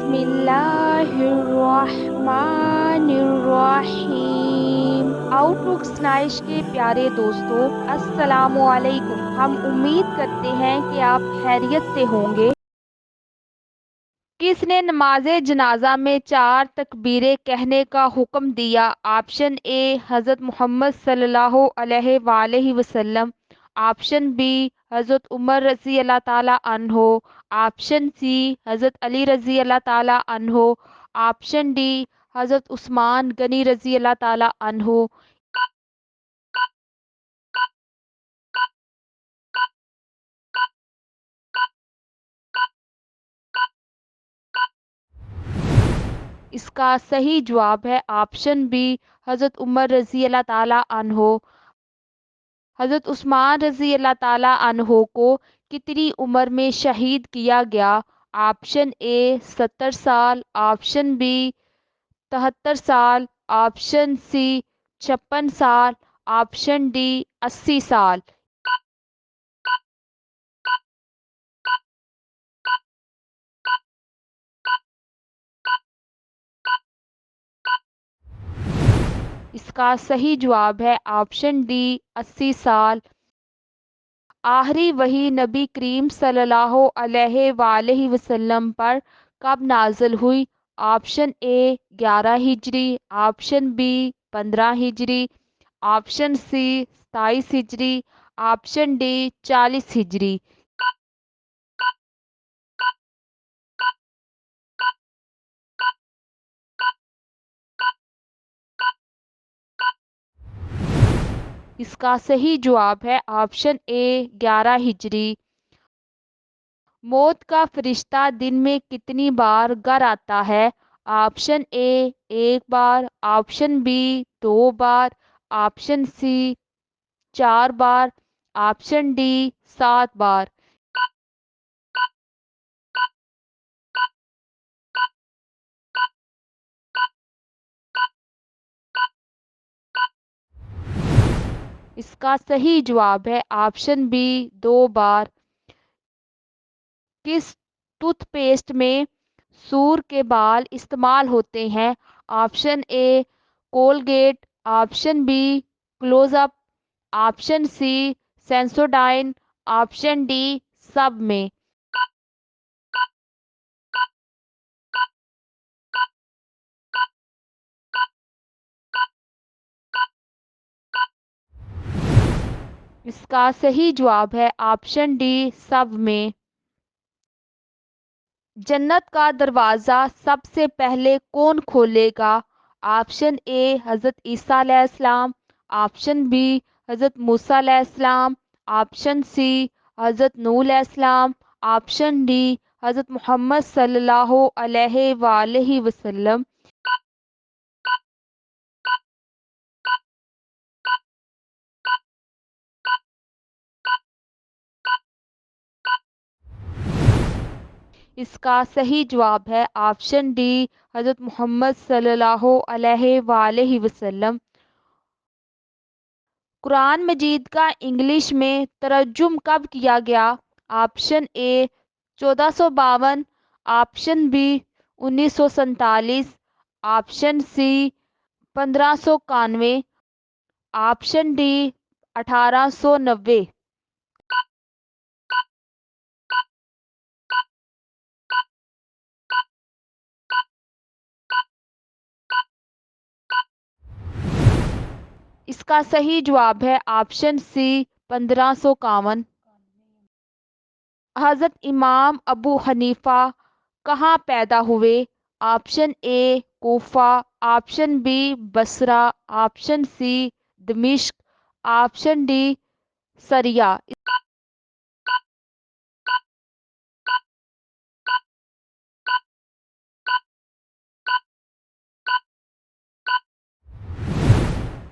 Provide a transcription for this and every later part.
بسم اللہ الرحمن الرحیم۔ آؤٹ لک اسنائش کے پیارے دوستو، السلام علیکم۔ ہم امید کرتے ہیں کہ آپ خیریت سے ہوں گے۔ کس نے نماز جنازہ میں 4 تکبیریں کہنے کا حکم دیا؟ آپشن اے حضرت محمد صلی اللہ علیہ وآلہ وسلم، آپشن بی حضرت عمر رضی اللہ تعالیٰ عنہ، آپشن سی حضرت علی رضی اللہ تعالیٰ عنہ، آپشن ڈی حضرت عثمان غنی رضی اللہ تعالیٰ عنہ۔ اس کا صحیح جواب ہے آپشن بی حضرت عمر رضی اللہ تعالیٰ عنہ۔ حضرت عثمان رضی اللہ تعالیٰ عنہ کو کتنی عمر میں شہید کیا گیا؟ آپشن اے 70 سال، آپشن بی 73 سال، آپشن سی 56 سال، آپشن ڈی 80 سال۔ اس کا صحیح جواب ہے آپشن ڈی 80 سال۔ آخری وحی نبی کریم صلی اللہ علیہ وآلہ وسلم پر کب نازل ہوئی؟ آپشن اے 11 ہجری، آپشن بی 15 ہجری، آپشن سی 27 ہجری، آپشن ڈی 40 ہجری۔ اس کا صحیح جواب ہے آپشن اے 11 ہجری۔ موت کا فرشتہ دن میں کتنی بار گھر آتا ہے؟ آپشن اے 1 بار، آپشن بی 2 بار، آپشن سی 4 بار، آپشن ڈی 7 بار۔ اس کا صحیح جواب ہے آپشن بی 2 بار۔ کس ٹوتھ پیسٹ میں سور کے بال استعمال ہوتے ہیں؟ Option A Colgate, option B close up, option C Sensodyne, option D سب میں۔ اس کا صحیح جواب ہے آپشن ڈی سب میں۔ جنت کا دروازہ سب سے پہلے کون کھولے گا؟ آپشن اے حضرت عیسیٰ علیہ السلام، آپشن بی حضرت موسیٰ علیہ السلام، آپشن سی حضرت نوح علیہ السلام، آپشن ڈی حضرت محمد صلی اللہ علیہ وآلہ وسلم۔ اس کا صحیح جواب ہے آپشن ڈی حضرت محمد صلی اللہ علیہ وآلہ وسلم۔ قرآن مجید کا انگلش میں ترجم کب کیا گیا؟ Option A 1452، option B 1947، option C 1591، option D 1890۔ اس کا صحیح جواب ہے آپشن سی 1551۔ حضرت امام ابو حنیفہ کہاں پیدا ہوئے؟ Option A Kufa, option B Basra, option C دمشق، آپشن ڈی سریہ۔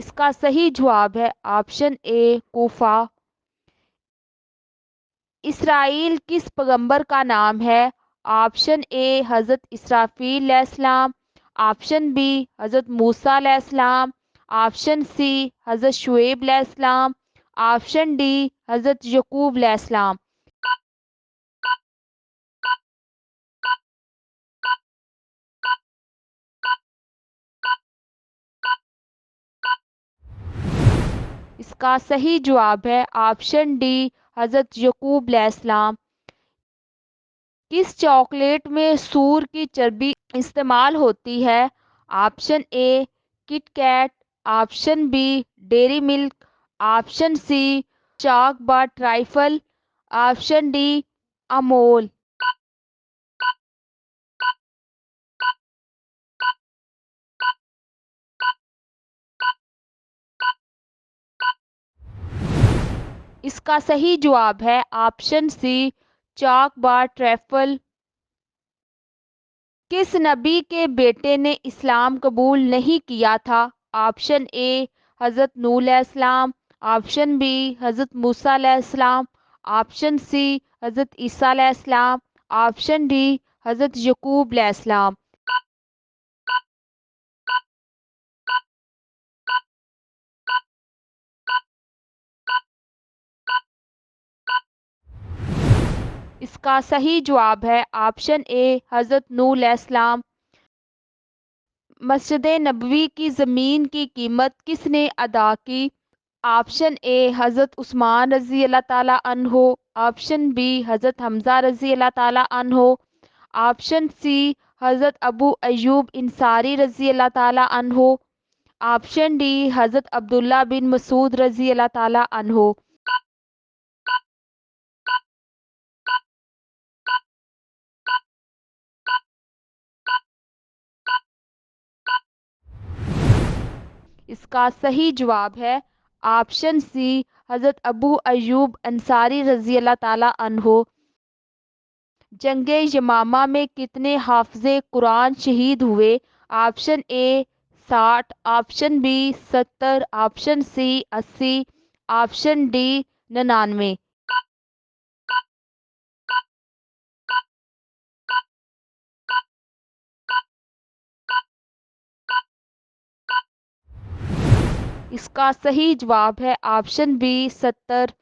اس کا صحیح جواب ہے آپشن اے کوفہ۔ اسرائیل کس پیغمبر کا نام ہے؟ آپشن اے حضرت اسرافیل علیہ السلام، آپشن بی حضرت موسیٰ علیہ السلام، آپشن سی حضرت شعیب علیہ السلام، آپشن ڈی حضرت یعقوب علیہ السلام۔ اس کا صحیح جواب ہے آپشن ڈی حضرت یعقوب علیہ السلام۔ کس چاکلیٹ میں سور کی چربی استعمال ہوتی ہے؟ آپشن اے Kit Kat, option B dairy ملک، آپشن سی چاک بار ٹرائفل، آپشن ڈی امول۔ اس کا صحیح جواب ہے آپشن سی چاک بار ٹرائفل۔ کس نبی کے بیٹے نے اسلام قبول نہیں کیا تھا؟ آپشن اے حضرت نوح علیہ السلام، آپشن بی حضرت موسیٰ علیہ السلام، آپشن سی حضرت عیسیٰ علیہ السلام، آپشن ڈی حضرت یعقوب علیہ السلام۔ اس کا صحیح جواب ہے آپشن اے حضرت نوح علیہ السلام۔ مسجد نبوی کی زمین کی قیمت کس نے ادا کی؟ آپشن اے حضرت عثمان رضی اللہ تعالیٰ عنہ، آپشن بی حضرت حمزہ رضی اللہ تعالیٰ عنہ، آپشن سی حضرت ابو ایوب انصاری رضی اللہ تعالیٰ عنہ، آپشن ڈی حضرت عبداللہ بن مسعود رضی اللہ تعالیٰ عنہ۔ اس کا صحیح جواب ہے آپشن سی حضرت ابو ایوب انصاری رضی اللہ تعالیٰ عنہ۔ جنگ یمامہ میں کتنے حافظ قرآن شہید ہوئے؟ Option A 60، option B 70، option C 80، option D 99۔ اس کا صحیح جواب ہے آپشن بی 70۔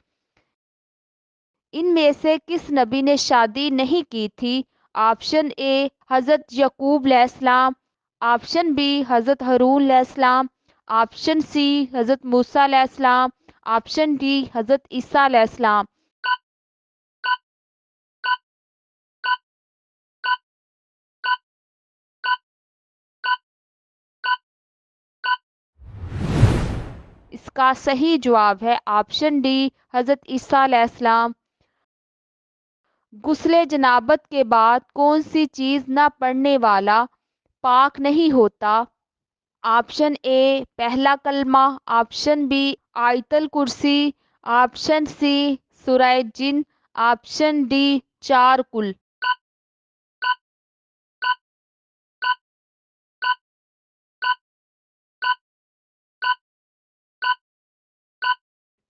ان میں سے کس نبی نے شادی نہیں کی تھی؟ آپشن اے حضرت یعقوب علیہ السلام، آپشن بی حضرت ہارون علیہ السلام، آپشن سی حضرت موسیٰ علیہ السلام، آپشن ڈی حضرت عیسیٰ علیہ السلام۔ اس کا صحیح جواب ہے آپشن ڈی حضرت عیسیٰ علیہ السلام۔ غسل جنابت کے بعد کون سی چیز نہ پڑھنے والا پاک نہیں ہوتا؟ آپشن اے پہلا کلمہ، آپشن بی آیت الکرسی، آپشن سی سورہ جن، آپشن ڈی چار کل۔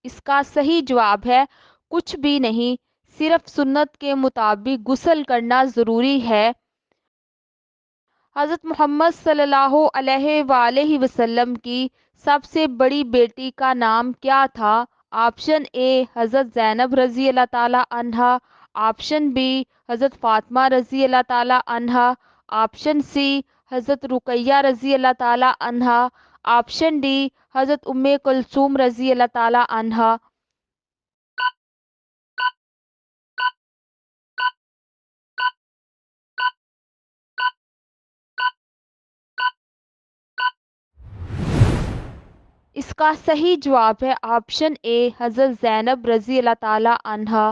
اس کا صحیح جواب ہے کچھ بھی نہیں، صرف سنت کے مطابق غسل کرنا ضروری ہے۔ حضرت محمد صلی اللہ علیہ وآلہ وسلم کی سب سے بڑی بیٹی کا نام کیا تھا؟ آپشن اے حضرت زینب رضی اللہ تعالیٰ عنہا، آپشن بی حضرت فاطمہ رضی اللہ تعالیٰ عنہا، آپشن سی حضرت رقیہ رضی اللہ تعالیٰ عنہا، آپشن ڈی حضرت ام کلثوم رضی اللہ تعالیٰ عنہا۔ اس کا صحیح جواب ہے آپشن اے حضرت زینب رضی اللہ تعالیٰ عنہا۔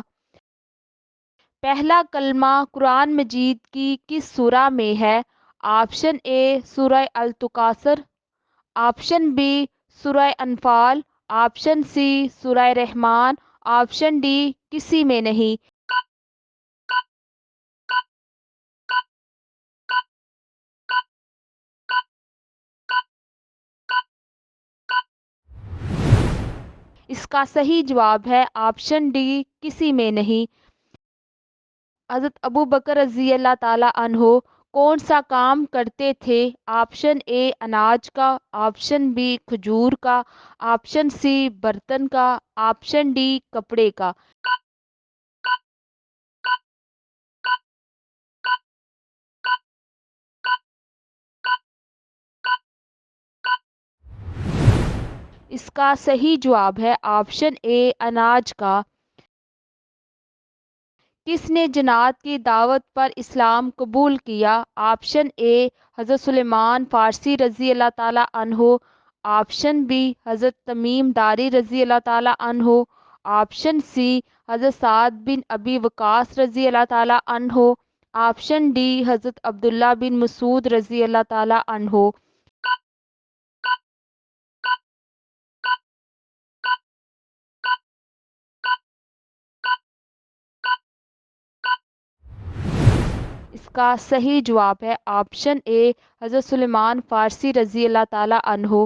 پہلا کلمہ قرآن مجید کی کس سورہ میں ہے؟ آپشن اے سورہ التکاثر، آپشن بی سورہ انفال، آپشن سی سورہ رحمان، آپشن ڈی کسی میں نہیں۔ اس کا صحیح جواب ہے آپشن ڈی کسی میں نہیں۔ حضرت ابو بکر رضی اللہ تعالیٰ عنہ کون سا کام کرتے تھے؟ آپشن اے اناج کا، آپشن بی کھجور کا، آپشن سی برتن کا، آپشن ڈی کپڑے کا۔ اس کا صحیح جواب ہے آپشن اے اناج کا۔ کس نے جنات کی دعوت پر اسلام قبول کیا؟ آپشن اے حضرت سلیمان فارسی رضی اللہ تعالیٰ عنہ، آپشن بی حضرت تمیم داری رضی اللہ تعالیٰ عنہ، آپشن سی حضرت سعد بن ابی وقاص رضی اللہ تعالیٰ عنہ، آپشن ڈی حضرت عبداللہ بن مسعود رضی اللہ تعالیٰ عنہ۔ اس کا صحیح جواب ہے آپشن اے حضرت سلیمان فارسی رضی اللہ تعالیٰ عنہ۔